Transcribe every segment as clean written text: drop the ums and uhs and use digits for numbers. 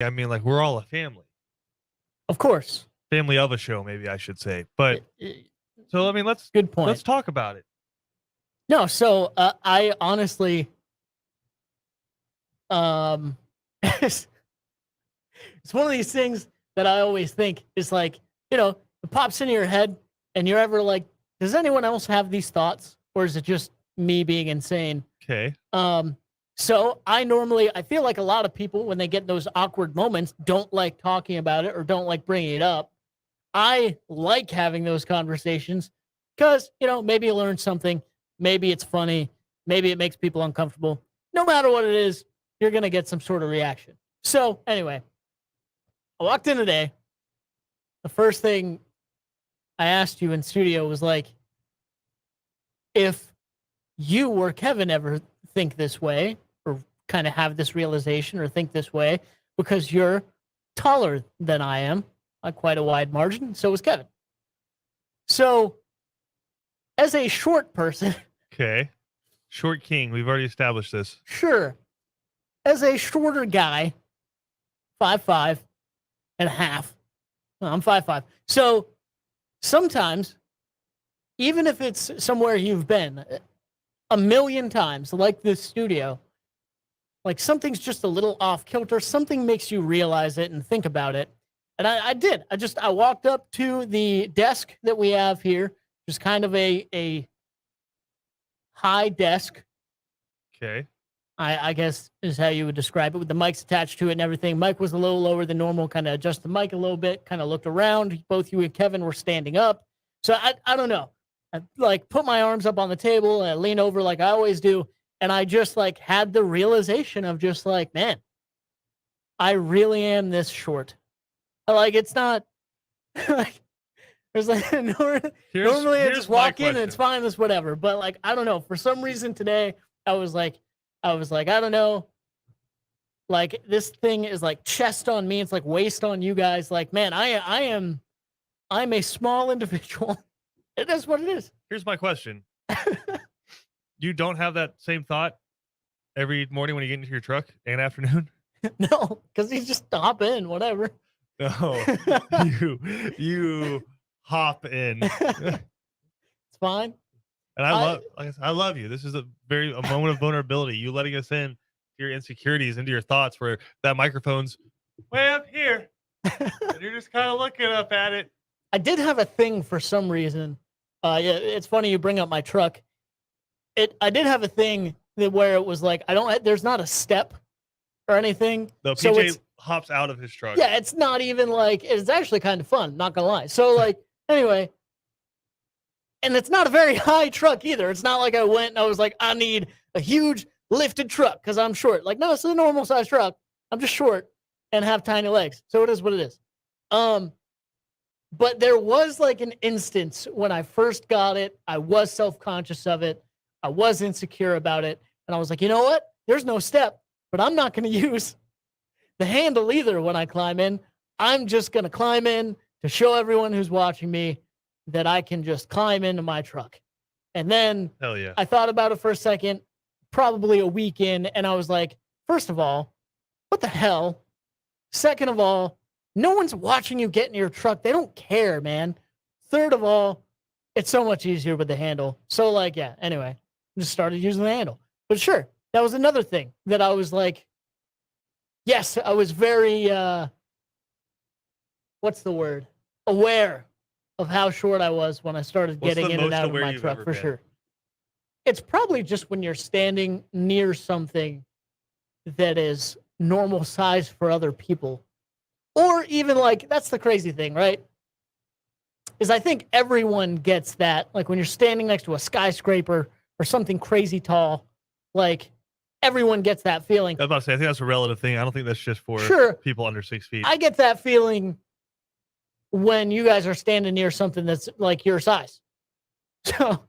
I mean, like, we're all a family. Of course. Family of a show, maybe I should say. But so, I mean, Good let's point. talk about it. No, so I honestly, um, it's one of these things that I always think is like, it pops into your head, and you're ever like, does anyone else have these thoughts, or is it just me being insane? Okay. So I feel like a lot of people, when they get those awkward moments, don't like talking about it or don't like bringing it up. I like having those conversations because, maybe you learn something. Maybe it's funny. Maybe it makes people uncomfortable. No matter what it is, you're going to get some sort of reaction. So, anyway, I walked in today. The first thing I asked you in studio was like, if you or Kevin ever think this way or kind of have this realization or think this way, because you're taller than I am by quite a wide margin. So is Kevin. So, as a short person, Okay. Short king. We've already established this. sure. As a shorter guy, 5'5" and a half. No, I'm 5'5". So sometimes, even if it's somewhere you've been a million times, like this studio, like something's just a little off kilter, something makes you realize it and think about it. And I did. I walked up to the desk that we have here, just kind of a high desk. Okay. I guess is how you would describe it, with the mics attached to it and everything. Mike was a little lower than normal, kind of adjust the mic a little bit, kind of looked around. Both you and Kevin were standing up. So I don't know. I like put my arms up on the table and I lean over like I always do. And I just like had the realization of just like, man, I really am this short. Like it's not like there's like normally I just walk in and it's fine, it's whatever. But like I don't know. For some reason today I was like, I don't know. Like this thing is like chest on me. It's like waist on you guys. Like, man, I'm a small individual. It is what it is. Here's my question. You don't have that same thought every morning when you get into your truck and afternoon? No, because you just hop in, whatever. No, you hop in. It's fine. And I love you. This is a moment of vulnerability. You letting us in your insecurities, into your thoughts, where that microphone's way up here, and you're just kind of looking up at it. I did have a thing for some reason. Yeah, it's funny you bring up my truck. I did have a thing where it was like there's not a step or anything. No, PJ hops out of his truck. Yeah, it's not even like it's actually kind of fun. Not gonna lie. So like anyway. And it's not a very high truck either. It's not like I went and I was like, I need a huge lifted truck because I'm short. Like, no, it's a normal size truck. I'm just short and have tiny legs. So it is what it is. But there was like an instance when I first got it, I was self-conscious of it. I was insecure about it. And I was like, you know what? There's no step, but I'm not going to use the handle either when I climb in. I'm just going to climb in to show everyone who's watching me that I can just climb into my truck. And then hell yeah. I thought about it for a second, probably a week in, and I was like, first of all, what the hell? Second of all, no one's watching you get in your truck. They don't care, man. Third of all, it's so much easier with the handle. So like, yeah, anyway, I just started using the handle. But sure, that was another thing that I was like, yes, I was very, what's the word? Aware of how short I was when I started getting in and out of my truck, for sure. It's probably just when you're standing near something that is normal size for other people. Or even like, that's the crazy thing, right? Is I think everyone gets that. Like when you're standing next to a skyscraper or something crazy tall, like everyone gets that feeling. I was about to say, I think that's a relative thing. I don't think that's just for people under 6 feet. I get that feeling when you guys are standing near something that's like your size. So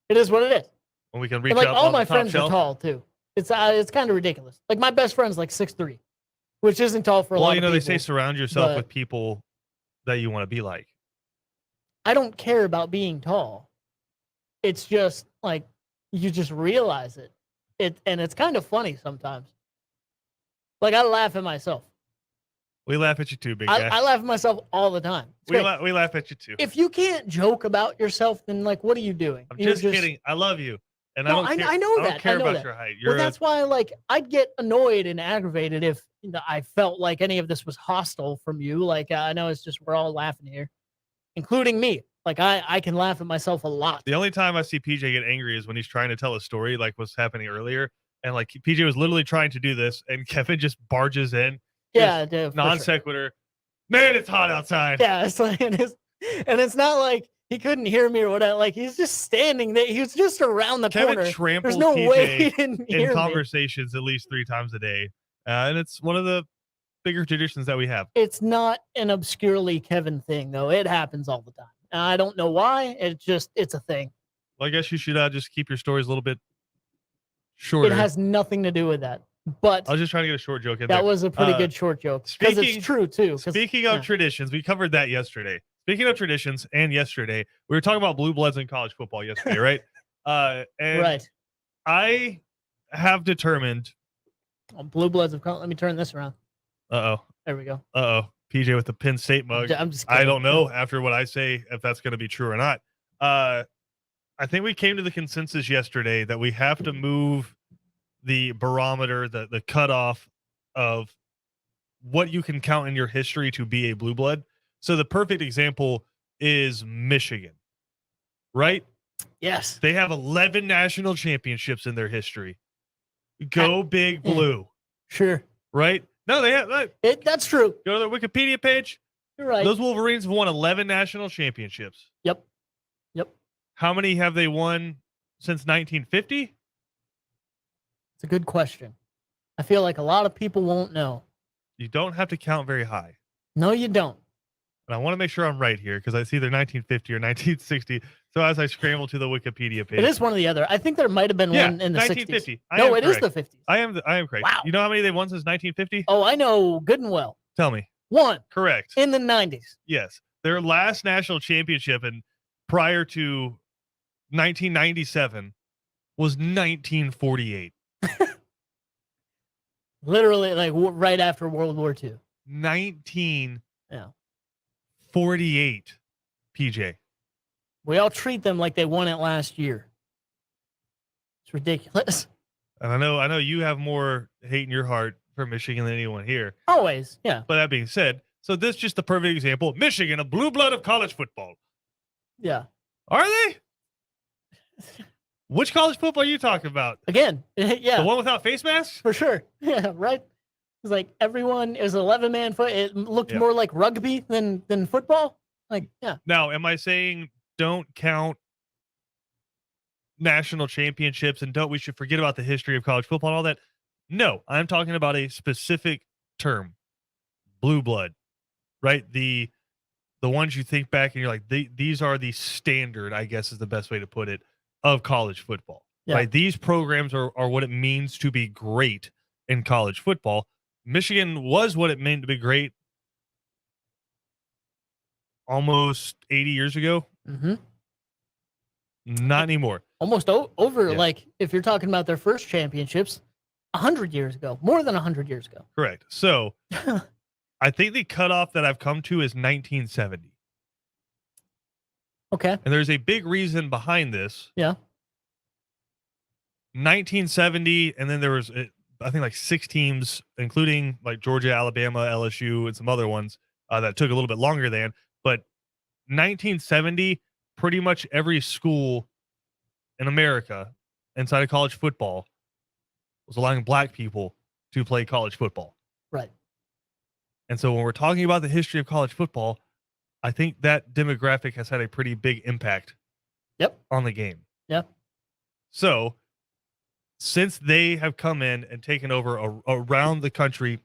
it is what it is. When we can reach like up all my the top friends shelf. are tall too. It's kind of ridiculous. Like my best friend's like 6'3", which isn't tall for a lot of people. Well, they say surround yourself with people that you want to be like. I don't care about being tall. It's just like you just realize it. And it's kind of funny sometimes. Like I laugh at myself. We laugh at you too, big guy. I laugh at myself all the time. It's great. We laugh at you too. If you can't joke about yourself, then like, what are you doing? I'm You're just kidding. I love you, and No, I don't care. I know I that. don't care I know about that. your height. Well, that's why like I'd get annoyed and aggravated if I felt like any of this was hostile from you. Like I know it's just we're all laughing here, including me. Like I can laugh at myself a lot. the only time I see PJ get angry is when he's trying to tell a story, like what's happening earlier, and like PJ was literally trying to do this, and Kevin just barges in, Yeah, for non sure. sequitur. Man, it's hot outside. Yeah, it's like and it's not like he couldn't hear me or whatever. Like he's just standing there. He was just around the Kevin corner. tramples There's no PJ way he didn't in hear me. conversations at least 3 times a day, and it's one of the bigger traditions that we have. It's not an obscurely Kevin thing though. It happens all the time. And I don't know why. It's a thing. Well, I guess you should just keep your stories a little bit shorter. It has nothing to do with that. But I was just trying to get a short joke in that there. was a pretty good short joke because speaking- it's true too. 'cause- Speaking of yeah. traditions, we covered that yesterday. Speaking of traditions, and yesterday we were talking about blue bloods in college football yesterday, right? And Right. I have determined. Oh, Blue Bloods of Let me turn this around. Uh There we go. oh. PJ with the Penn State mug. I'm just I kidding. don't know after what I say if that's going to be true or not. I think we came to the consensus yesterday that we have to move the barometer, the cutoff of what you can count in your history to be a blue blood. So the perfect example is Michigan, right? Yes. They have 11 national championships in their history. Go Big Blue, Sure. right? No, they have. That's true. Go to their Wikipedia page. You're right. Those Wolverines have won 11 national championships. Yep. How many have they won since 1950? It's a good question. I feel like a lot of people won't know. You don't have to count very high. No, you don't. And I want to make sure I'm right here because I see either 1950 or 1960. So as I scramble to the Wikipedia page, It is one or the other. I think there might have been one in the 1950. 60s. I No, am it is correct. the 50s. I am correct. Wow. You know how many they've won since 1950? Oh, I know good and well. Tell me. One Correct. in the 90s. Yes. Their last national championship and prior to 1997 was 1948. Literally, like right after World War II. 1948. PJ. We all treat them like they won it last year. It's ridiculous. And I know you have more hate in your heart for Michigan than anyone here. Always, yeah, But that being said, so this is just the perfect example. Michigan, a blue blood of college football. yeah. Are they? Which college football are you talking about? Again, yeah, The one without face masks? for sure. Yeah, right. It's like everyone is 11-man foot. It looked Yeah. more like rugby than football. Like, yeah, Now, am I saying don't count national championships and we should forget about the history of college football and all that? No, I'm talking about a specific term, blue blood, right? The ones you think back and you're like, these are the standard, I guess is the best way to put it, of college football. Yeah. Right? These programs are what it means to be great in college football. Michigan was what it meant to be great almost 80 years ago. mm-hmm. Not anymore. Almost over. Yeah. Like if you're talking about their first championships, 100 years ago, more than 100 years ago. Correct. So I think the cutoff that I've come to is 1970. Okay. And there's a big reason behind this. Yeah. 1970, and then there was, I think, like 6 teams, including like Georgia, Alabama, LSU, and some other ones that took a little bit longer than. But 1970, pretty much every school in America inside of college football was allowing black people to play college football. Right. And so when we're talking about the history of college football, I think that demographic has had a pretty big impact on the game. Yep. So since they have come in and taken over around the country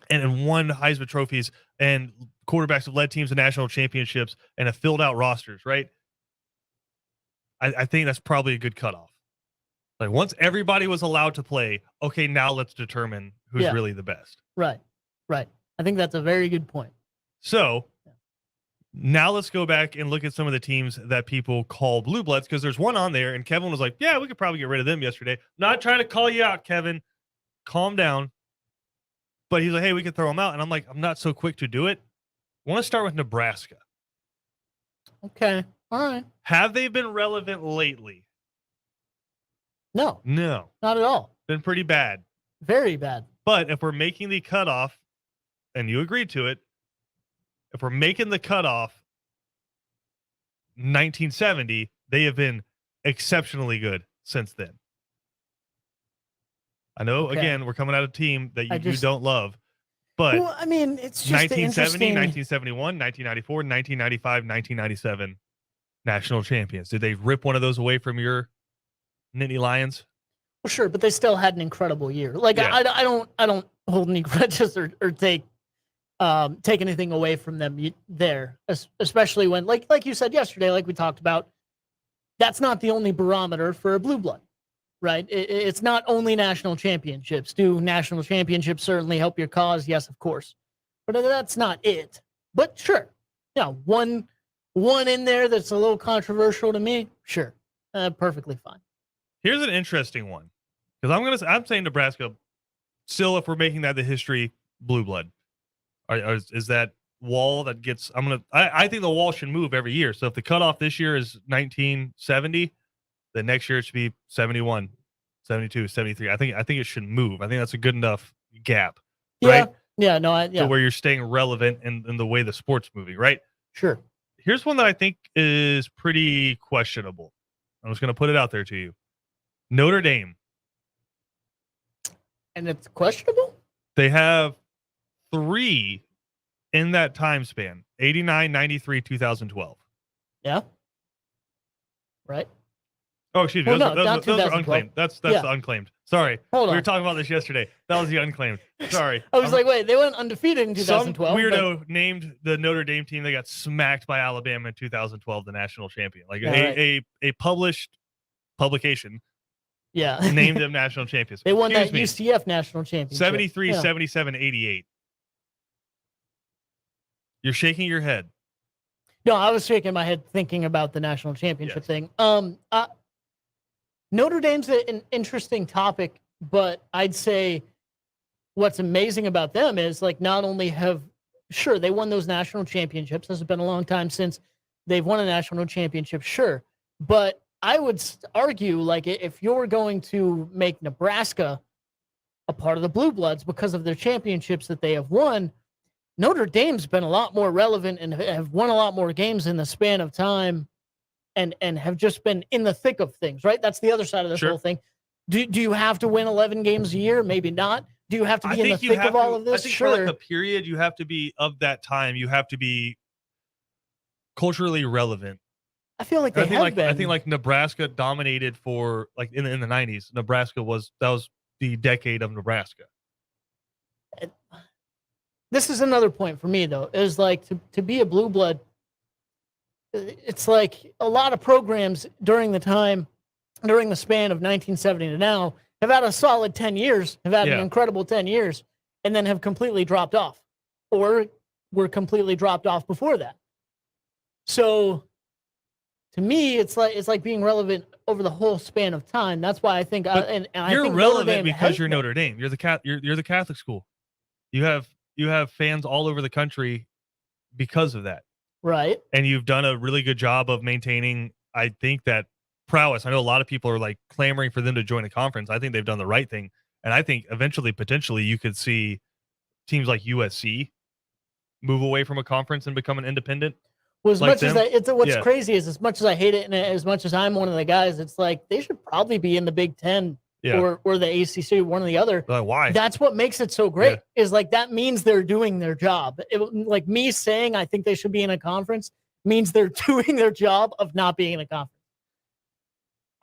and won Heisman trophies and quarterbacks have led teams to national championships and have filled out rosters, right? I think that's probably a good cutoff. Like once everybody was allowed to play, okay, now let's determine who's Yeah. really the best. Right. Right. I think that's a very good point. So now let's go back and look at some of the teams that people call blue bloods, because there's one on there and Kevin was like, yeah, we could probably get rid of them yesterday. Not trying to call you out, Kevin. Calm down. But he's like, hey, we can throw them out. And I'm like, I'm not so quick to do it. I want to start with Nebraska. Okay. All right. Have they been relevant lately? No, No. not at all. Been pretty bad. Very bad. But if we're making the cutoff, and you agreed to it, if we're making the cutoff 1970, they have been exceptionally good since then. I know, Okay. again, we're coming out of a team that you just- don't love, but Well, I mean, it's just 1970, interesting. 1971, 1994, 1995, 1997 national champions. Did they rip one of those away from your Nittany Lions? Well, sure, but they still had an incredible year. Like Yeah. I don't hold any grudges or take anything away from them there, especially when like you said yesterday, like we talked about, that's not the only barometer for a blue blood, right? It's not only national championships. Do national championships certainly help your cause? Yes, of course, but that's not it. But sure, yeah, one in there that's a little controversial to me. Sure, perfectly fine. Here's an interesting one, because I'm saying Nebraska still, if we're making that the history blue blood. Is that wall that gets? I think the wall should move every year. So if the cutoff this year is 1970, then next year it should be 71, 72, 73. I think it should move. I think that's a good enough gap, right? Yeah, no, So where you're staying relevant in the way the sport's moving, right? Sure. Here's one that I think is pretty questionable. I'm just going to put it out there to you. Notre Dame. And it's questionable? They have 3 in that time span: 89, 93, 2012. Yeah. Right. Oh, excuse me. Well, Those no, are not unclaimed. 2012. That's Yeah. the unclaimed. Sorry. Hold We on. were talking about this yesterday. That was the unclaimed. Sorry. I was like, wait, they went undefeated in some 2012. weirdo named the Notre Dame team. They got smacked by Alabama in 2012, the national champion. Like Yeah, right. a published publication yeah. named them national champions. They won that Excuse me. UCF national championship. 73, Yeah. 77, 88. You're shaking your head. No, I was shaking my head thinking about the national championship Yes. thing. Notre Dame's an interesting topic, but I'd say what's amazing about them is like not only sure they won those national championships. This has been a long time since they've won a national championship, sure, but I would argue like if you're going to make Nebraska a part of the Blue Bloods because of their championships that they have won, Notre Dame's been a lot more relevant and have won a lot more games in the span of time and have just been in the thick of things, right? That's the other side of this Sure. whole thing. Do you have to win 11 games a year? Maybe not. Do you have to be in the thick of all of this? I think Sure. for like a period, you have to be of that time. You have to be culturally relevant. I feel like they I think have like been. I think like Nebraska dominated for like in the 90s. Nebraska was the decade of Nebraska. This is another point for me though, is like to be a blue blood, it's like a lot of programs during the span of 1970 to now have had a solid 10 years, have had an Yeah. incredible 10 years, and then have completely dropped off or were completely dropped off before that. So to me, it's like being relevant over the whole span of time. That's why I think, But and I You're think Notre relevant Dame because has you're been. Notre Dame. You're the Catholic school. You have fans all over the country because of that. Right. And you've done a really good job of maintaining, I think, that prowess. I know a lot of people are like clamoring for them to join a conference. I think they've done the right thing. And I think eventually, potentially, you could see teams like USC move away from a conference and become an independent. Well, as Like much as them? what's Yeah. crazy is as much as I hate it and as much as I'm one of the guys, it's like they should probably be in the Big Ten Yeah. or the ACC, one or the other. Like, why? That's what makes it so great. Is like that means they're doing their job. Like me saying I think they should be in a conference means they're doing their job of not being in a conference.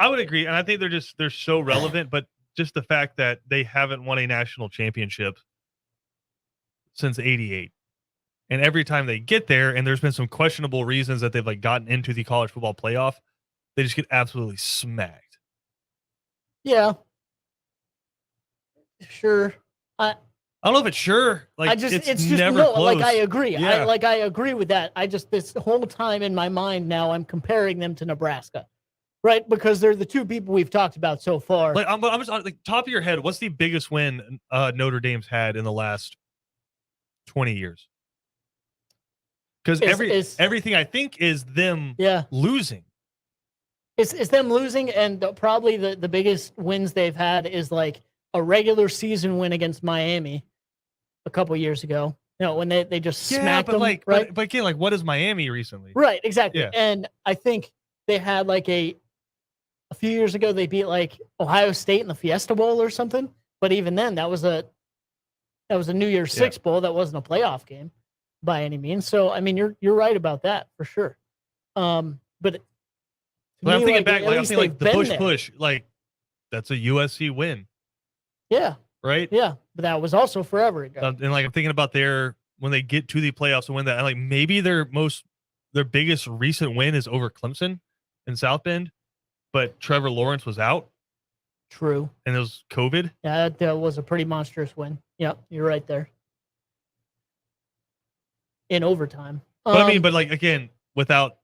I would agree. And I think they're so relevant, but just the fact that they haven't won a national championship since 88. And every time they get there, and there's been some questionable reasons that they've like gotten into the college football playoff, they just get absolutely smacked. Yeah. Sure. I don't know if it's sure. Like it's just never no, close. like I agree. Yeah. I agree with that. I just this whole time in my mind now I'm comparing them to Nebraska. Right? Because they're the two people we've talked about so far. Like I'm just like top of your head. What's the biggest win Notre Dame's had in the last 20 years. Because everything I think is them losing. It's them losing, and probably the biggest wins they've had is like a regular season win against Miami a couple years ago. You know, when they just smacked them, like, right? But again, like, what is Miami recently? Right, exactly. Yeah. And I think they had like a few years ago they beat like Ohio State in the Fiesta Bowl or something. But even then, that was a New Year's Six bowl. That wasn't a playoff game by any means. So I mean, you're right about that for sure. But I'm thinking back, like I'm thinking like the push, like that's a USC win. Yeah. Right. Yeah, but that was also forever ago. And like I'm thinking about when they get to the playoffs and win that, and like maybe their biggest recent win is over Clemson in South Bend, but Trevor Lawrence was out. True. And it was COVID. Yeah, that was a pretty monstrous win. Yep, you're right there. In overtime. But I mean, but like again, without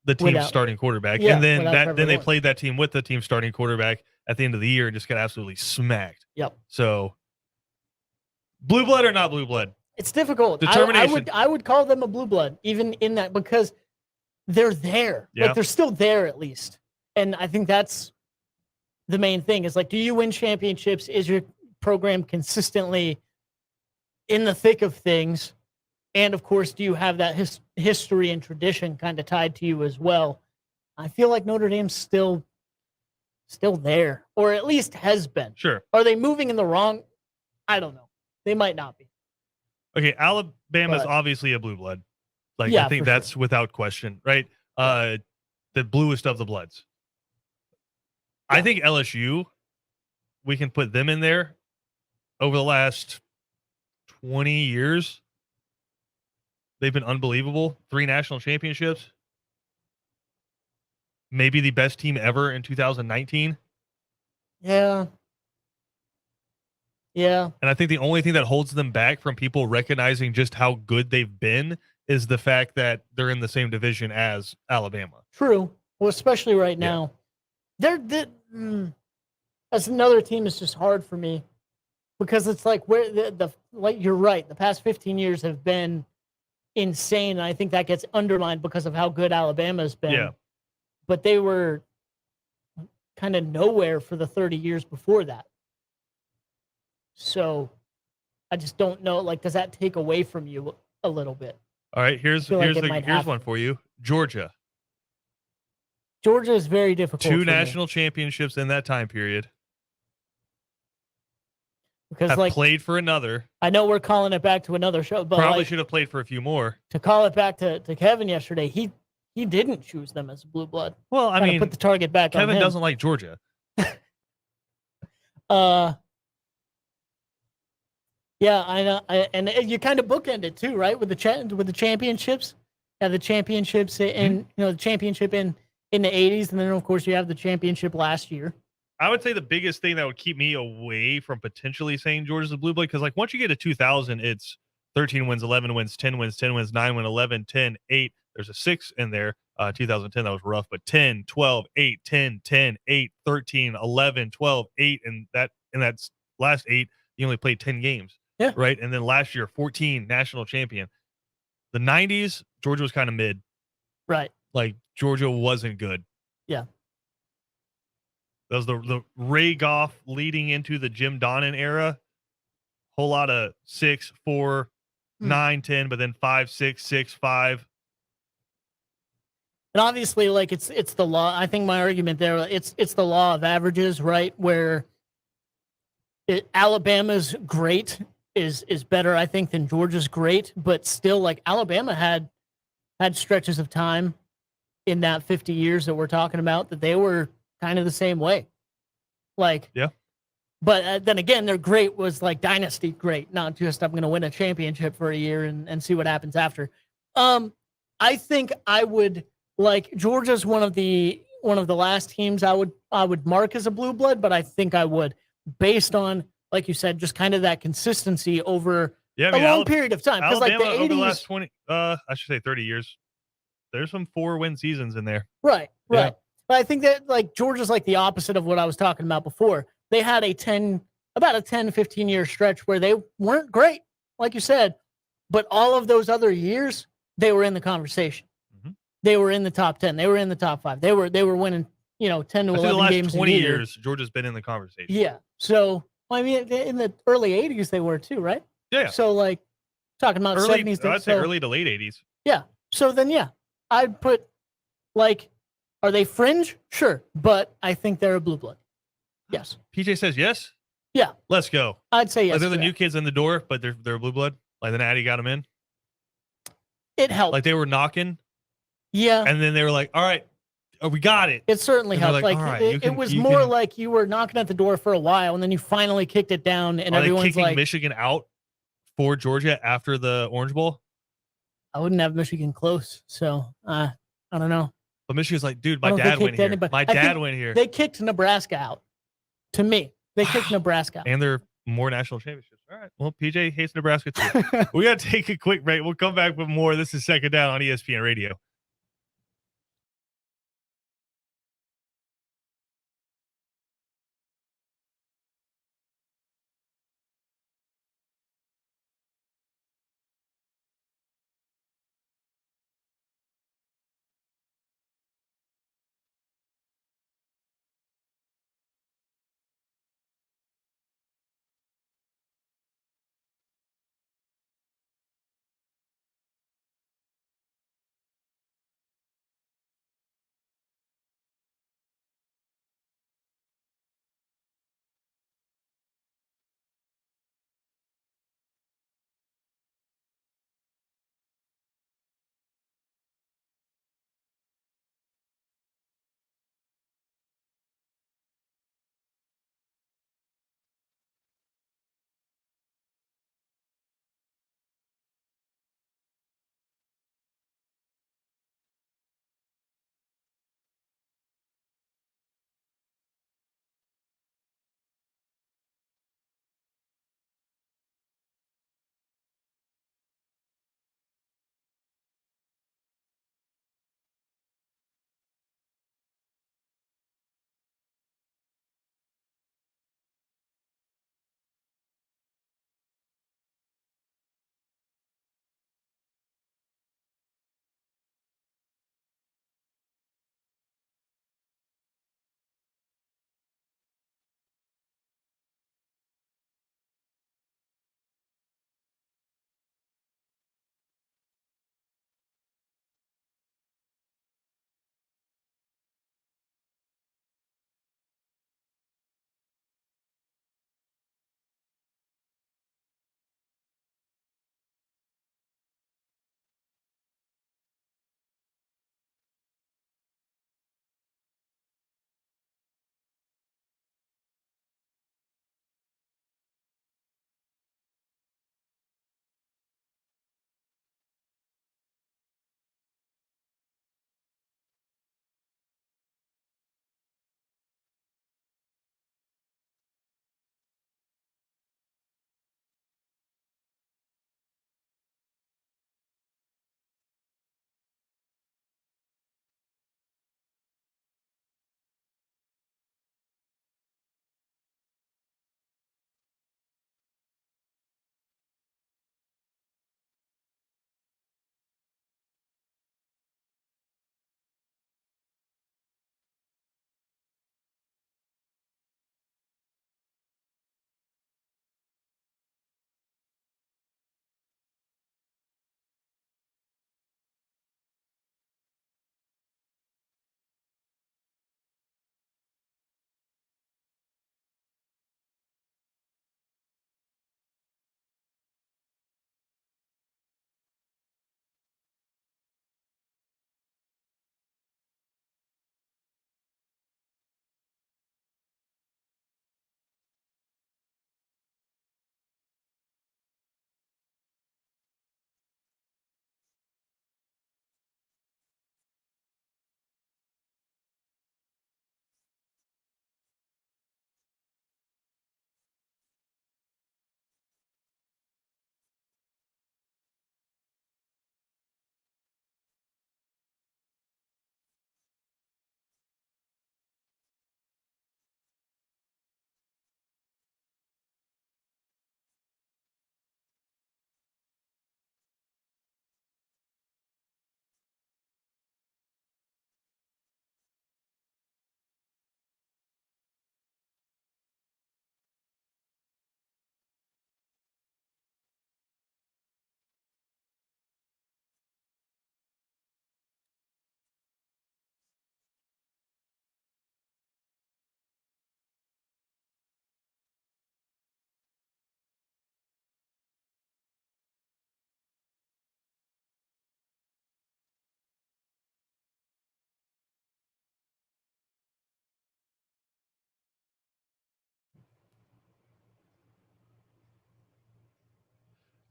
the team's starting quarterback, and then they played that team with the team starting quarterback at the end of the year and just got absolutely smacked. Yep. So, blue blood or not blue blood? It's difficult. Determination. I would call them a blue blood, even in that, because they're there. Yeah. Like they're still there at least, and I think that's the main thing. Is like, do you win championships? Is your program consistently in the thick of things? And of course, do you have that history and tradition kind of tied to you as well? I feel like Notre Dame's still there, or at least has been. Sure. Are they moving in the wrong? I don't know. They might not be. Okay, Alabama's obviously a blue blood. Like I think that's without question, right? The bluest of the bloods. Yeah. I think LSU, we can put them in there. Over the last 20 years, they've been unbelievable. 3 national championships. Maybe the best team ever in 2019. Yeah. Yeah. And I think the only thing that holds them back from people recognizing just how good they've been is the fact that they're in the same division as Alabama. True. Well, especially right now. That's another team that's just hard for me, because it's like where like you're right. The past 15 years have been insane. And I think that gets undermined because of how good Alabama's been. Yeah. But they were kind of nowhere for the 30 years before that. So I just don't know. Like, does that take away from you a little bit? All right, here's one for you. Georgia. Georgia is very difficult. 2 national championships in that time period. Because have played for another. I know we're calling it back to another show, but probably should have played for a few more. To call it back to Kevin yesterday, he didn't choose them as blue blood. Well, I mean, put the target back on him. Kevin doesn't like Georgia. Yeah, I know, and you kind of bookend it too, right? With the championships, the championships in the championship in the 80s, and then of course you have the championship last year. I would say the biggest thing that would keep me away from potentially saying Georgia's a blue blood, because like once you get to 2000, it's 13 wins, 11 wins, 10 wins, 10 wins, 9 wins, 11, 10, 8. There's a 6 in there. 2010, that was rough, but 10, 12, 8, 10, 10, 8, 13, 11, 12, 8, and that's last 8, you only played 10 games. Yeah. Right. And then last year, 14 national champion. The 90s, Georgia was kind of mid. Right. Like Georgia wasn't good. Yeah. That was the Ray Goff leading into the Jim Donnan era. Whole lot of 6, 4, 9, 10, but then 5, 6, 6, 5. And obviously, like it's the law. I think my argument there, it's the law of averages, right? Where Alabama's great is better, I think, than Georgia's great, but still, like Alabama had stretches of time in that 50 years that we're talking about that they were kind of the same way. Like, yeah. But then again, their great was like dynasty great, not just I'm going to win a championship for a year and see what happens after. I think I would like Georgia's one of the last teams I would mark as a blue blood, but I think I would, based on, like you said, just kind of that consistency over a long period of time. Because like the 80s, over the last 20, I should say 30 years, there's some 4-win seasons in there. Right. Yeah. But I think that like Georgia's like the opposite of what I was talking about before. They had about a 10, 15 year stretch where they weren't great, like you said, But all of those other years, they were in the conversation. Mhm. They were in the top 10. They were in the top 5. They were winning, 10 to I think 11 the last games 20 a year. years, Georgia's been in the conversation. Yeah. So, I mean, in the early 80s, they were too, right? Yeah. So, like, talking about Early, 70s. I'd say early to late 80s. Yeah. So then, yeah, I'd put, like, are they fringe? Sure. But I think they're a blue blood. Yes. PJ says yes. Yeah. Let's go. I'd say yes. Like they're the to new that. kids in the door, but they're a blue blood. Like the Natty got them in. It helped. Like they were knocking, yeah. and then they were like, "All right, we got it." It certainly And they're helped. like, Like, "All right, it was more like you were knocking at the door for a while, and then you finally kicked it down, and Are they everyone's kicking like, Michigan out for Georgia after the Orange Bowl? I wouldn't have Michigan close. So, I don't know. But Michigan's like, dude, I my don't think dad they went kicked here. anybody. My I dad think went here. They kicked Nebraska out. To me, they kicked Nebraska out. And they're more national championships. All right. Well, PJ hates Nebraska too. We got to take a quick break. We'll come back with more. This is Second Down on ESPN Radio.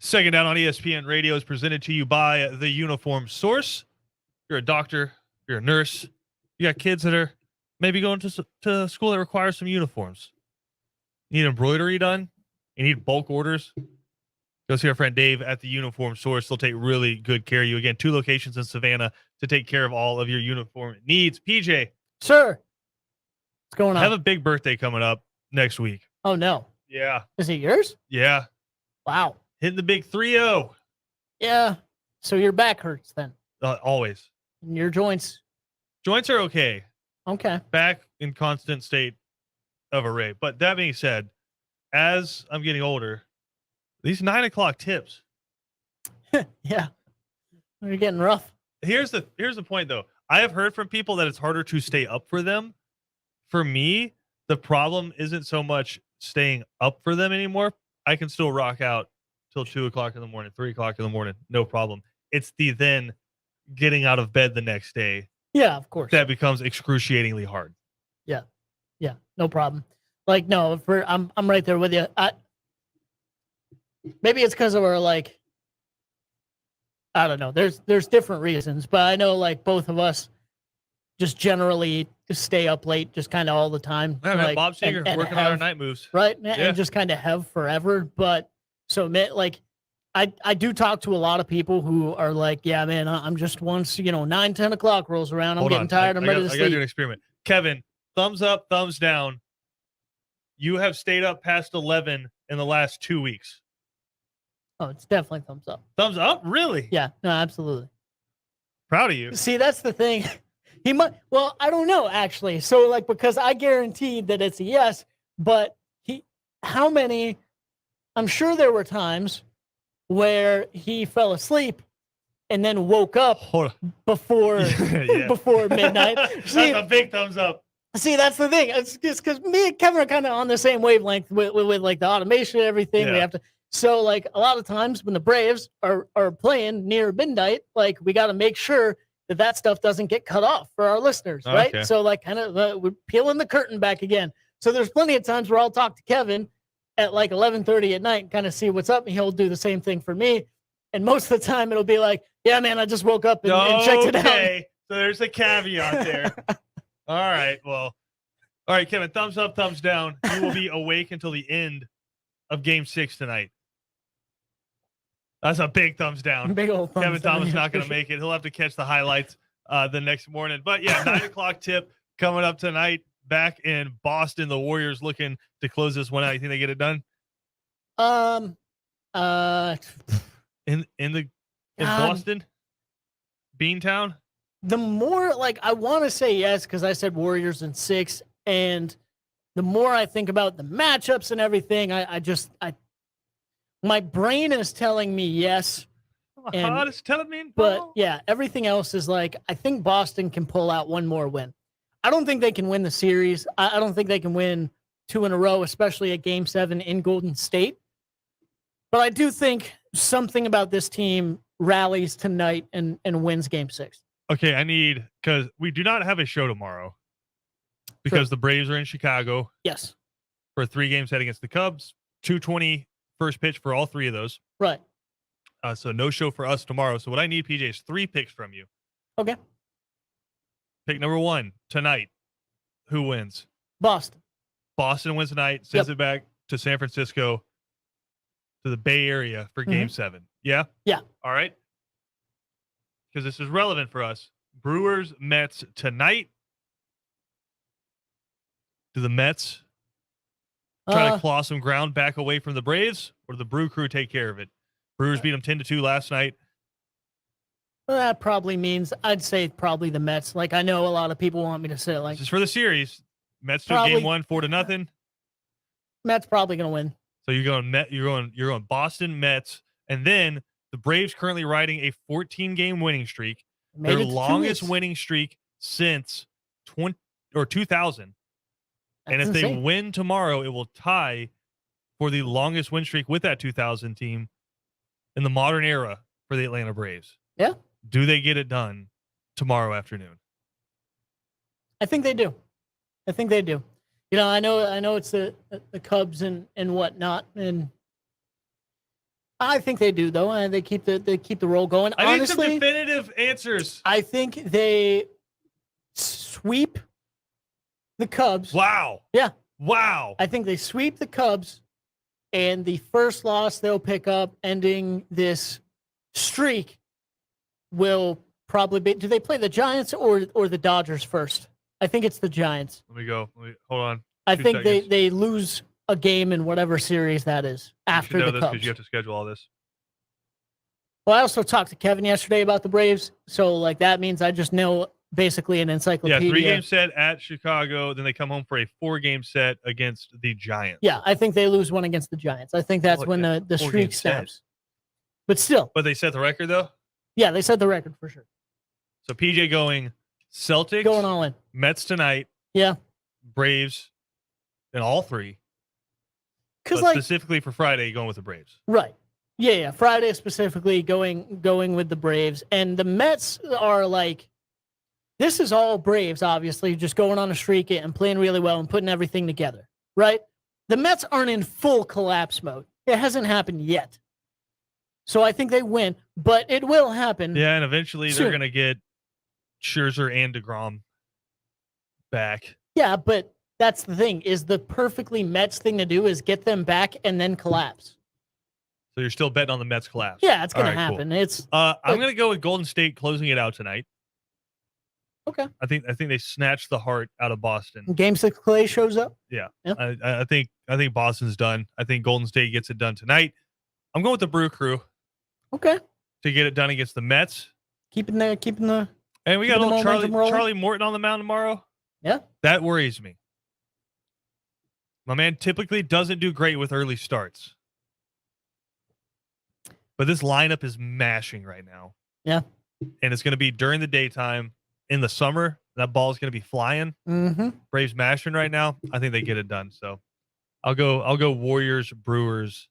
Second Down on ESPN Radio is presented to you by The Uniform Source. You're a doctor, you're a nurse, you got kids that are maybe going to school that requires some uniforms. You need embroidery done? You need bulk orders? Go see our friend Dave at The Uniform Source. They'll take really good care of you. Again, 2 locations in Savannah to take care of all of your uniform needs. PJ. Sir. What's going on? I have a big birthday coming up next week. Oh, no. Yeah. Is it yours? Yeah. Wow. Hitting the big 3-0. Yeah. So your back hurts then? Always. And your joints? Joints are okay. Okay. Back in constant state of array. But that being said, as I'm getting older, these 9 o'clock tips. Yeah. They're getting rough. Here's the point, though. I have heard from people that it's harder to stay up for them. For me, the problem isn't so much staying up for them anymore. I can still rock out till 2 o'clock in the morning, 3 o'clock in the morning, no problem. It's the then getting out of bed the next day. Yeah, of course. That becomes excruciatingly hard. Yeah. Yeah. No problem. Like, no, I'm right there with you. Maybe it's because of our, like, I don't know. There's different reasons, but I know, like, both of us just generally stay up late just kind of all the time. Yeah, like, Bob Seger working on our night moves. Right. Yeah. And just kind of have forever. But so, like, I do talk to a lot of people who are like, yeah, man, I'm just once, 9, 10 o'clock rolls around. I'm getting tired. I'm ready to sleep. I got to do an experiment. Kevin, thumbs up, thumbs down. You have stayed up past 11 in the last 2 weeks. Oh, it's definitely thumbs up. Thumbs up? Really? Yeah, no, absolutely. Proud of you. See, that's the thing. He might, well, I don't know, actually. So, like, because I guaranteed that it's a yes, but how many, I'm sure there were times where he fell asleep and then woke up before before midnight. See, that's a big thumbs up. See, that's the thing. It's just because me and Kevin are kind of on the same wavelength with like the automation and everything. Yeah. We have to. So, like, a lot of times when the Braves are playing near midnight, like, we got to make sure that stuff doesn't get cut off for our listeners, right? Okay. So, like, kind of we're peeling the curtain back again. So there's plenty of times where I'll talk to Kevin at like 11:30 at night and kind of see what's up, and he'll do the same thing for me. And most of the time it'll be like, yeah, man, I just woke up and checked it out. Okay, so there's a caveat there. All right, well, all right, Kevin, thumbs up, thumbs down. You will be awake until the end of Game 6 tonight. That's a big thumbs down. Big old thumbs Kevin down. Thomas not going to make it. He'll have to catch the highlights the next morning. But yeah, 9 o'clock tip coming up tonight. Back in Boston, the Warriors looking to close this one out. You think they get it done? In Boston, Beantown. The more, like, I want to say yes because I said Warriors in 6, and the more I think about the matchups and everything, my brain is telling me yes. And, it's telling me, but yeah, everything else is like, I think Boston can pull out one more win. I don't think they can win the series. I don't think they can win 2 in a row, especially at Game 7 in Golden State. But I do think something about this team rallies tonight and wins Game 6. Okay, because we do not have a show tomorrow because the Braves are in Chicago. Yes. For a 3-game set against the Cubs. 2:20 first pitch for all 3 of those. Right. So no show for us tomorrow. So what I need, PJ, is 3 picks from you. Okay. Pick number 1 tonight. Who wins? Boston. Boston wins tonight. Sends it back to San Francisco, to the Bay Area for Game 7. Yeah? Yeah. All right. Because this is relevant for us. Brewers, Mets tonight. Do the Mets try to claw some ground back away from the Braves, or do the Brew Crew take care of it? Brewers beat them 10-2 last night. Well, that probably means I'd say probably the Mets. Like, I know a lot of people want me to say it like this is for the series. Mets took Game 1 4-0. Mets probably gonna win. So you're going Boston Mets, and then the Braves currently riding a 14-game winning streak, their longest winning streak since 2000. And if they win tomorrow, it will tie for the longest win streak with that 2000 team in the modern era for the Atlanta Braves. Yeah. Do they get it done tomorrow afternoon? I think they do. I know it's the Cubs and whatnot, and I think they do though, and they keep the roll going. I need Honestly, some definitive answers. I think they sweep the Cubs. Wow. Yeah. Wow. I think they sweep the Cubs, and the first loss they'll pick up, ending this streak, will probably be. Do they play the Giants or the Dodgers first? I think it's the Giants. Let me go. Hold on. I 2 think seconds. they lose a game in whatever series that is You should after know the this Cubs. because you have to schedule all this. Well, I also talked to Kevin yesterday about the Braves, so like that means I just know basically an Yeah, encyclopedia. 3-game set at Chicago. Then they come home for a 4-game set against the Giants. Yeah, I think they lose one against the Giants. I think that's Well, when yeah, the 4-game streak set. snaps. But still, But they set the record though. yeah, they set the record for sure. So PJ going Celtics, Going all in. Mets tonight, Yeah, Braves, and all 3. because But like specifically for Friday, going with the Braves. right, yeah. Friday specifically going with the Braves, and the Mets are like, this is all Braves, obviously, just going on a streak and playing really well and putting everything together, right? The Mets aren't in full collapse mode. It hasn't happened yet. So I think they win, but it will happen. Yeah, and eventually Soon. they're going to get Scherzer and DeGrom back. Yeah, but that's the thing, is the perfectly Mets thing to do is get them back and then collapse. So you're still betting on the Mets collapse. Yeah, it's going All to right, cool. happen. It's I'm going to go with Golden State closing it out tonight. okay. I think they snatched the heart out of Boston. Game 6 Clay shows up. I think Boston's done. I think Golden State gets it done tonight. I'm going with the Brew Crew Okay. to get it done against the Mets. Keeping the And we got a Keeping the little momentum rolling. Charlie Morton on the mound tomorrow. Yeah. That worries me. My man typically doesn't do great with early starts. But this lineup is mashing right now. Yeah. And it's going to be during the daytime. In the summer, that ball is going to be flying. Mm-hmm. Braves mashing right now. I think they get it done. So I'll go Warriors, Brewers,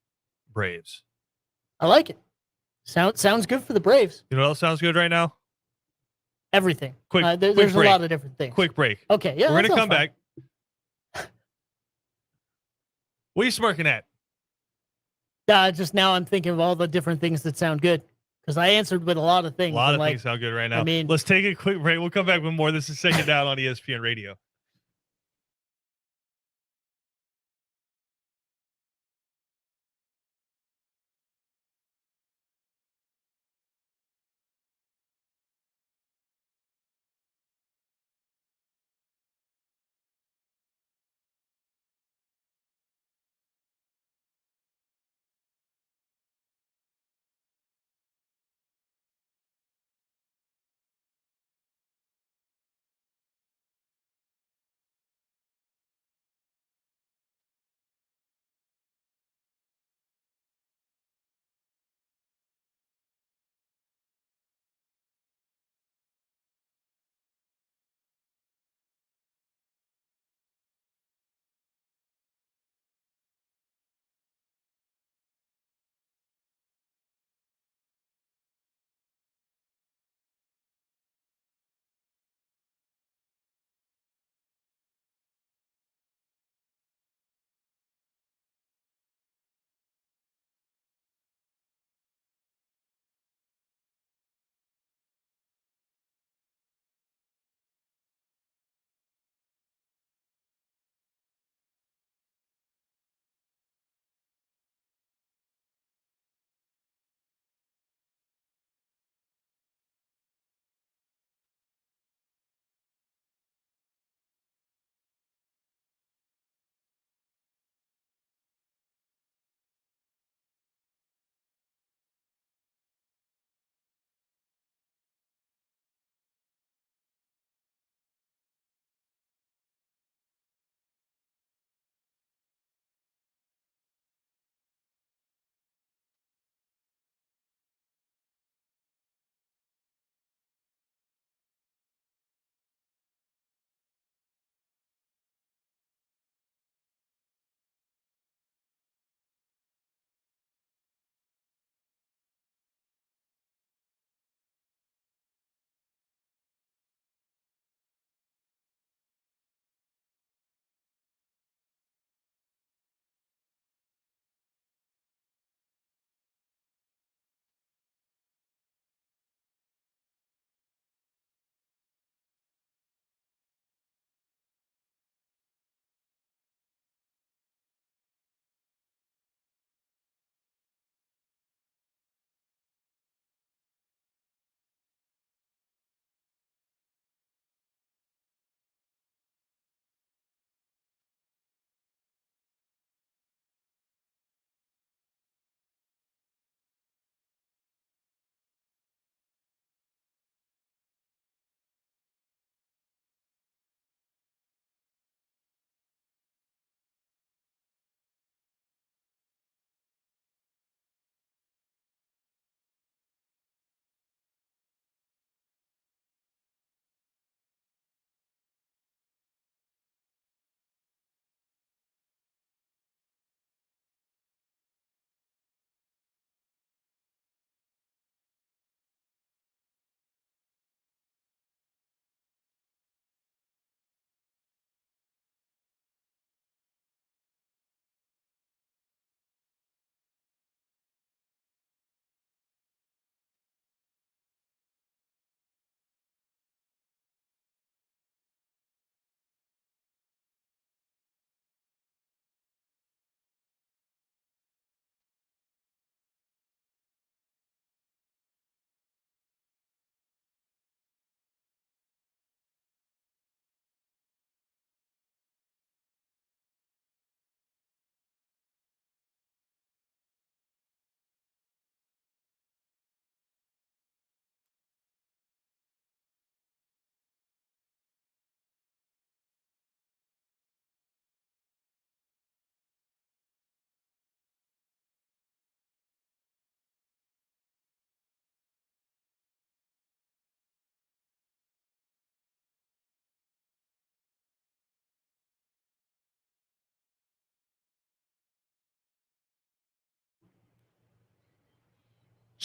Braves. I like it. Sounds good for the Braves. You know what else sounds good right now? Everything. Quick There's break. a lot of different things. Quick break. Okay, yeah. We're that going to sounds come fun. back. What are you smirking at? Just now I'm thinking of all the different things that sound good because I answered with a lot of A things. lot and, of like, things sound good right now. I mean- Let's take a quick break. We'll come back with more. This is Second Down on ESPN Radio.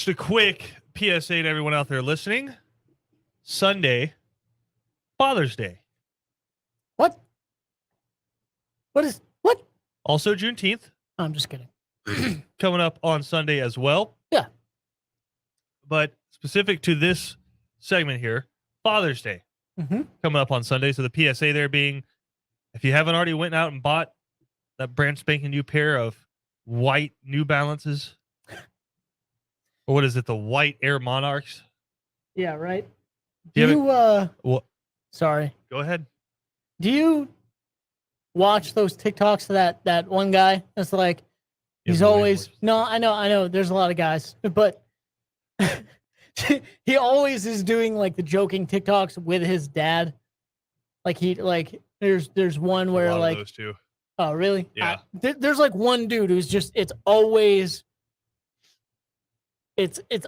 Just a quick PSA to everyone out there listening. Sunday, Father's Day. What? What? Also Juneteenth. I'm just kidding. Coming up on Sunday as well. Yeah. But specific to this segment here, Father's Day coming up on Sunday. So the PSA there being, if you haven't already went out and bought that brand spanking new pair of white New Balances, or what is it, the white Air Monarchs? Yeah, right. Do Do you you sorry. Go ahead. Do you watch those TikToks of that one guy that's like he's always no, I know there's a lot of guys, but he always is doing like the joking TikToks with his dad. Like there's one where like those two. Oh really? Yeah. There's like one dude who's just it's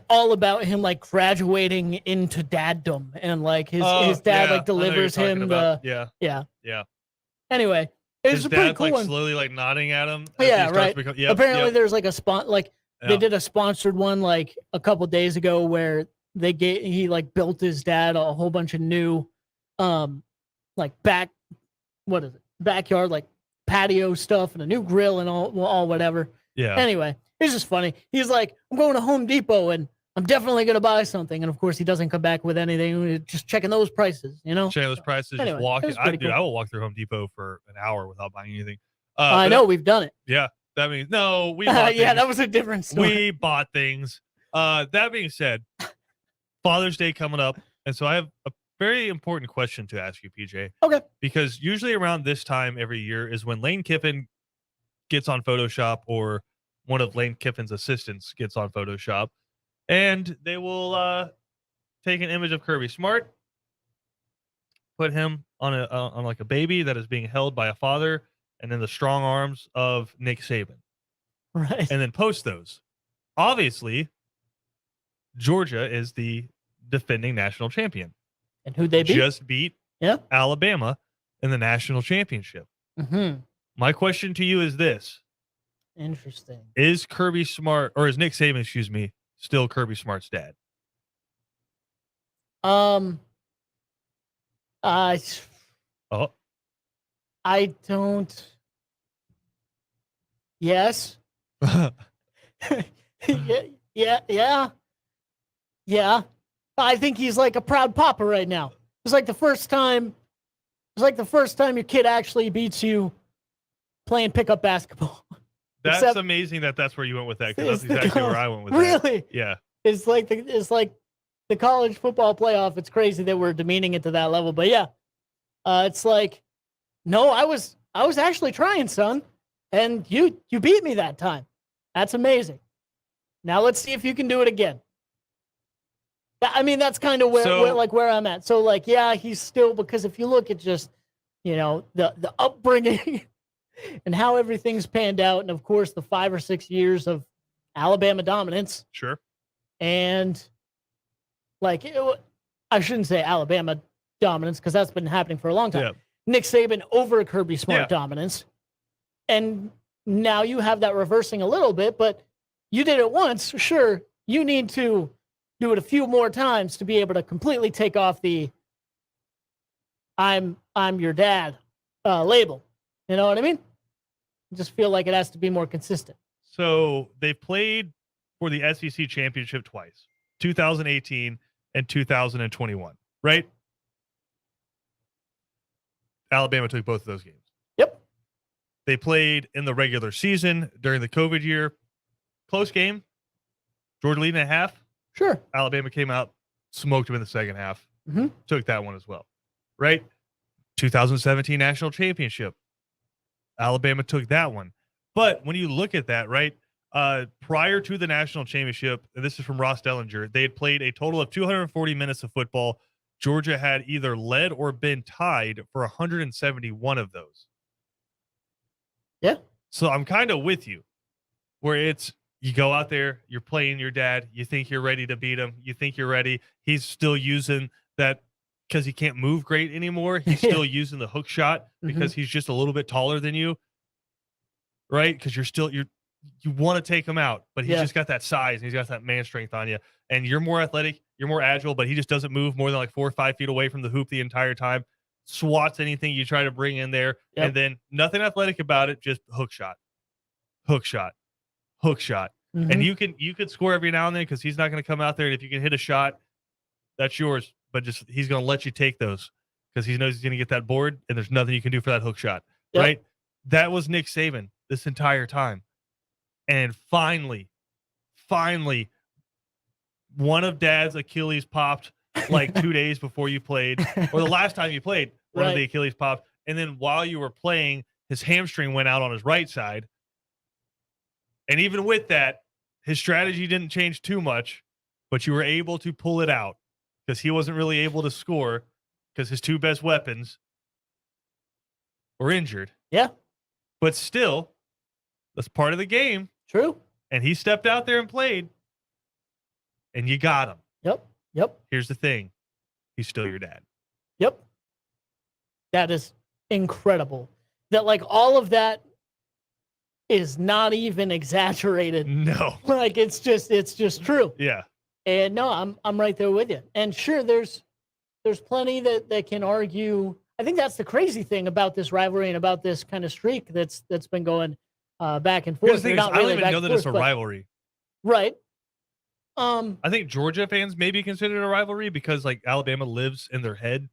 all about him like graduating into daddom and like his dad like delivers him the yeah. Anyway, it's His a pretty dad's cool like one. slowly like nodding at him. As Yeah, he starts right. to become, Apparently, there's like a they Yeah. did a sponsored one like a couple days ago where he like built his dad a whole bunch of new, like backyard like patio stuff and a new grill and all whatever. Yeah. Anyway, it's just funny. He's like, I'm going to Home Depot and I'm definitely gonna buy something, and of course he doesn't come back with anything. Just checking those prices, you know. Checking those prices, Anyway, just walking. it was pretty Dude, cool. I will walk through Home Depot for an hour without buying anything. I know we've done it. Yeah, that means no. We bought Yeah, things. that was a different story. We bought things. That being said, Father's Day coming up, and so I have a very important question to ask you, PJ. Okay. Because usually around this time every year is when Lane Kiffin gets on Photoshop, or one of Lane Kiffin's assistants gets on Photoshop, and they will take an image of Kirby Smart, put him on on like a baby that is being held by a father, and in the strong arms of Nick Saban, Right. and then post those. Obviously, Georgia is the defending national champion. And who'd they beat? Just beat Alabama in the national championship. Mm-hmm. My question to you is this: Interesting. is Kirby Smart, or is Nick Saban, excuse me, still Kirby Smart's dad? I don't. Yes. Yeah. I think he's like a proud papa right now. It's like the first time your kid actually beats you playing pickup basketball. That's Except- amazing that's where you went with that, because that's It's the exactly college- where I went with that. Really? Yeah. It's like the college football playoff. It's crazy that we're demeaning it to that level, but yeah, it's like, no, I was actually trying, son, and you beat me that time. That's amazing. Now let's see if you can do it again. I mean, that's kind of where I'm at. So like, yeah, he's still, because if you look at just, you know, the upbringing and how everything's panned out, and of course the 5 or 6 years of Alabama dominance. Sure. And like, I shouldn't say Alabama dominance, because that's been happening for a long time. Yeah. Nick Saban over Kirby Smart Yeah. dominance. And now you have that reversing a little bit, but you did it once. Sure, you need to do it a few more times to be able to completely take off the I'm your dad label. You know what I mean? I just feel like it has to be more consistent. So they've played for the SEC championship twice, 2018 and 2021, right? Alabama took both of those games. Yep. They played in the regular season during the COVID year. Close game. Georgia leading at half. Sure. Alabama came out, smoked them in the second half. Mhm. Took that one as well, right? 2017 national championship. Alabama took that one. But when you look at that, right, prior to the national championship, and this is from Ross Dellinger, they had played a total of 240 minutes of football. Georgia had either led or been tied for 171 of those. Yeah. So I'm kind of with you, where it's, you go out there, you're playing your dad, you think you're ready to beat him, you think you're ready. He's still using that because he can't move great anymore. He's still using the hook shot because he's just a little bit taller than you, right? Because you're you want to take him out, but he's Yeah. just got that size and he's got that man strength on you. And you're more athletic, you're more agile, but he just doesn't move more than like 4 or 5 feet away from the hoop the entire time. Swats anything you try to bring in there, Yep. and then nothing athletic about it, just hook shot, hook shot, hook shot. And Mhm. you could score every now and then because he's not going to come out there. And if you can hit a shot, that's yours. But just he's going to let you take those because he knows he's going to get that board, and there's nothing you can do for that hook shot, Yep. right? That was Nick Saban this entire time. And finally, one of Dad's Achilles popped like 2 days before you played, or the last time you played, one of the Right. Achilles popped. And then while you were playing, his hamstring went out on his right side. And even with that, his strategy didn't change too much, but you were able to pull it out because he wasn't really able to score because his two best weapons were injured. Yeah. But still, that's part of the game. True. And he stepped out there and played, and you got him. Yep. Yep. Here's the thing, he's still your dad. Yep. That is incredible. That like all of that is not even exaggerated. No. Like it's just true. Yeah. And no, I'm right there with you. And sure, there's plenty that can argue. I think that's the crazy thing about this rivalry and about this kind of streak that's been going back and forth. Here's the thing is, I don't even know that it's a rivalry. Right. I think Georgia fans maybe consider it a rivalry because like Alabama lives in their head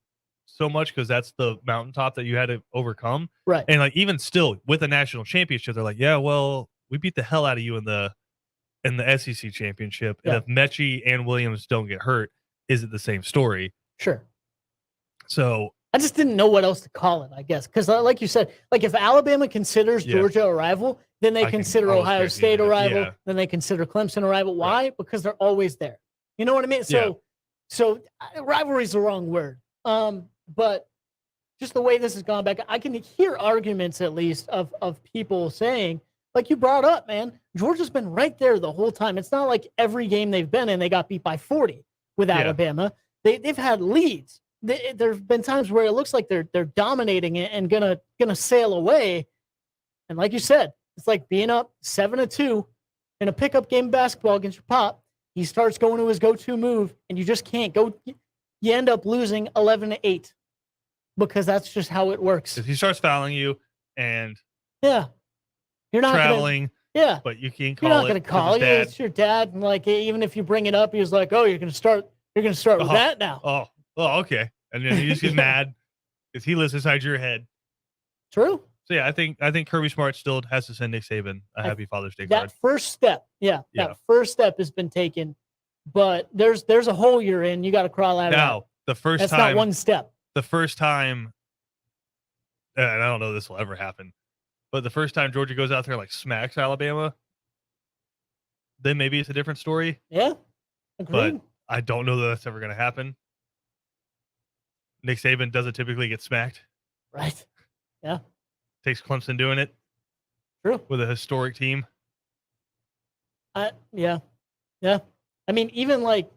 so much because that's the mountaintop that you had to overcome. Right. And like even still with a national championship, they're like, yeah, well, we beat the hell out of you in the SEC championship. Yeah. And if Mechie and Williams don't get hurt, is it the same story? Sure. So I just didn't know what else to call it, I guess. Because like you said, like if Alabama considers Yeah. Georgia a rival, then they I can consider almost Ohio guarantee State a that. rival, Yeah. then they consider Clemson a rival. Why? Right. Because they're always there. You know what I mean? So rivalry is the wrong word. But just the way this has gone back, I can hear arguments at least of people saying, like you brought up, man, Georgia's been right there the whole time. It's not like every game they've been in, they got beat by 40 with Yeah. Alabama. They've had leads. There have been times where it looks like they're dominating it and gonna sail away. And like you said, it's like being up 7-2 in a pickup game of basketball against your pop. He starts going to his go-to move, and you just can't go. You end up losing 11-8 because that's just how it works. if he starts fouling you and Yeah, you're not traveling, yeah, but you can't you're call not it. going to 'cause call his you. dad- It's your dad, and like even if you bring it up, he's like, "Oh, you're going to start with Oh. that now." Oh, okay. And then you just get mad because he lives inside your head. True. So yeah, I think Kirby Smart still has to send Nick Saban a Happy Father's Day card. That first step, Yeah. that first step has been taken, but there's a hole you're in. You got to crawl out of Now, that. the first That's time, not one step. and I don't know if this will ever happen, but the first time Georgia goes out there and like smacks Alabama, then maybe it's a different story. Yeah, agreed. I don't know that that's ever going to happen. Nick Saban doesn't typically get smacked. Right. Takes Clemson doing it True. with a historic team. Yeah. I mean, even like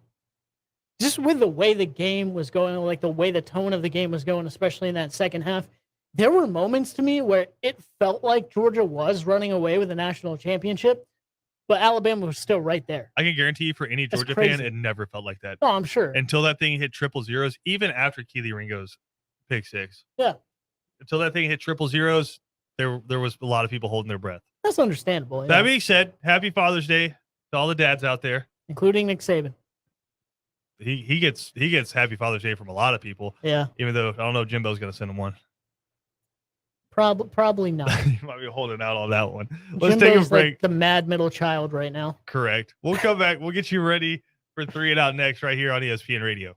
just with the way the game was going, like the way the tone of the game was going, especially in that second half, there were moments to me where it felt like Georgia was running away with the national championship, but Alabama was still right there. I can guarantee you for any That's Georgia fan, crazy. it never felt like that. Oh, I'm sure. Until that thing hit triple zeros, even after Keely Ringo's pick six. Yeah. Until that thing hit triple zeros, there was a lot of people holding their breath. That's understandable. That Yeah. being said, Happy Father's Day to all the dads out there. Including Nick Saban. He gets Happy Father's Day from a lot of people, Yeah. even though I don't know if Jimbo's gonna send him one. Probably not. He might be holding out on that one. Let's take a Jimbo's break. like the mad middle child right now. Correct. We'll come back. We'll get you ready for 3 and Out next right here on ESPN Radio.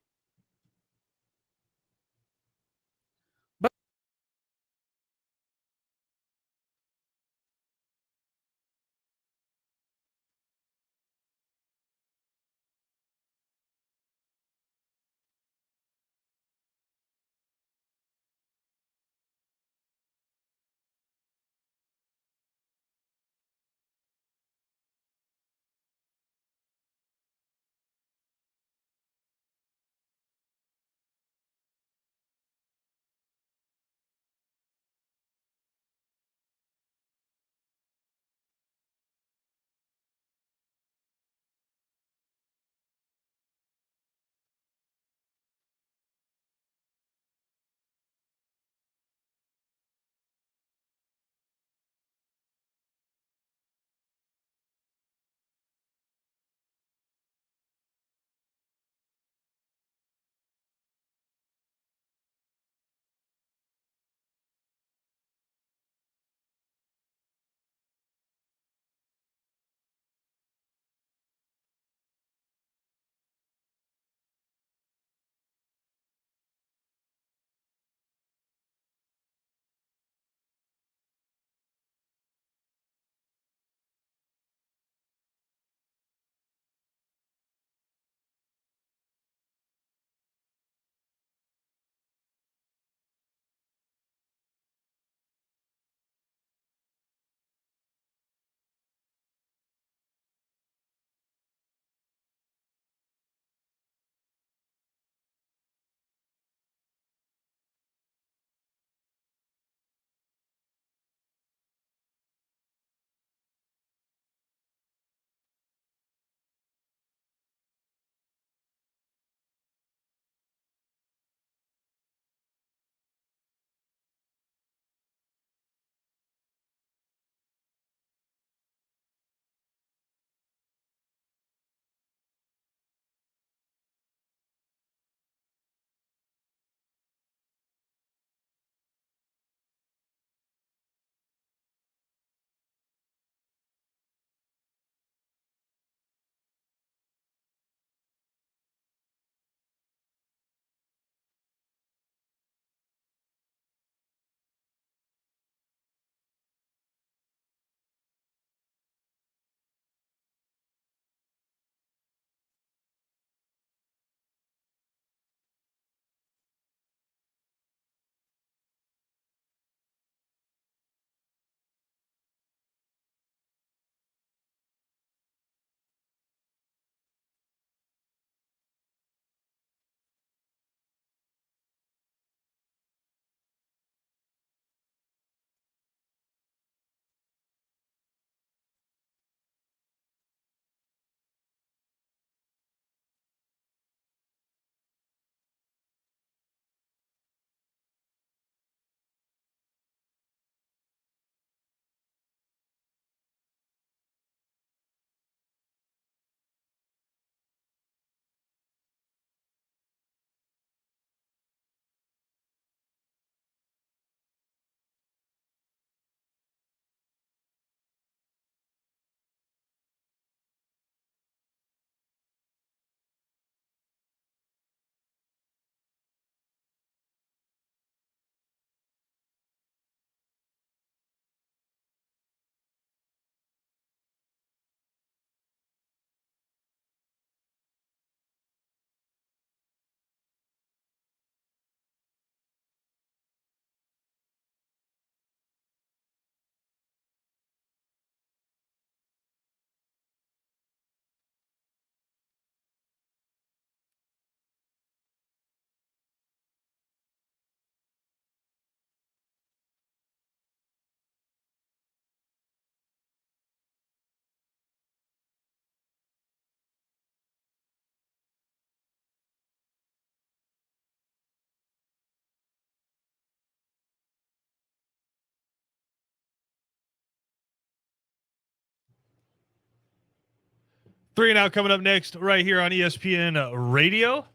3 and Out coming up next, right here on ESPN Radio.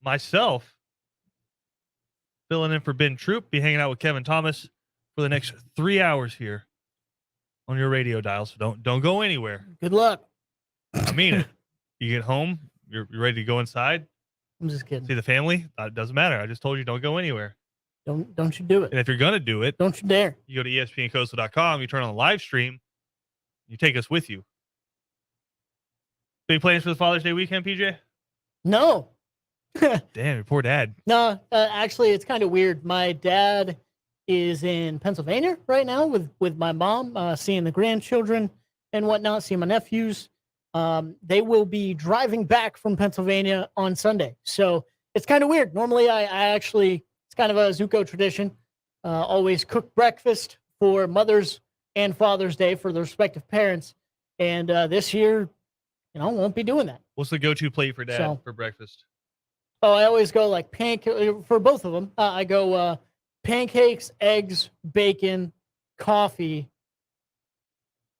Myself, filling in for Ben Troop, be hanging out with Kevin Thomas for the next 3 hours here on your radio dial. So don't go anywhere. Good luck. I mean it. You get home, you're ready to go inside, I'm just kidding. see the family. It doesn't matter. I just told you don't go anywhere. Don't you do it. And if you're gonna do it, Don't you dare. you go to ESPNcoastal.com, you turn on the live stream, you take us with you. Big plans for the Father's Day weekend, PJ? No. Damn, your poor dad. No, actually, it's kind of weird. My dad is in Pennsylvania right now with my mom, seeing the grandchildren and whatnot, seeing my nephews. They will be driving back from Pennsylvania on Sunday. So it's kind of weird. Normally, I actually, it's kind of a Zuko tradition, always cook breakfast for Mother's and Father's Day for the respective parents. And this year, won't be doing that. What's the go-to plate for dad So- for breakfast? Oh, I always go like for both of them. I go pancakes, eggs, bacon, coffee.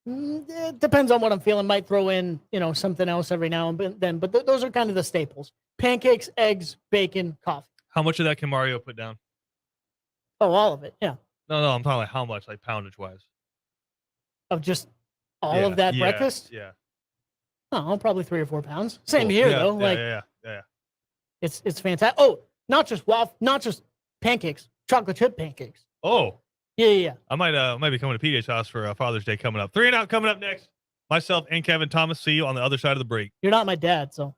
It depends on what I'm feeling. Might throw in, something else every now and then. But those are kind of the staples: pancakes, eggs, bacon, coffee. How much of that can Mario put down? Oh, all of it. Yeah, No, I'm talking like how much, like poundage-wise. of just all of that breakfast. Yeah. Oh, probably 3 or 4 pounds. Same Cool. here Yeah, though. yeah. It's fantastic. Oh, not just pancakes, chocolate chip pancakes. Oh, Yeah. I might be coming to PJ's house for Father's Day coming up. 3 and Out coming up next. Myself and Kevin Thomas. See you on the other side of the break. You're not my dad, so.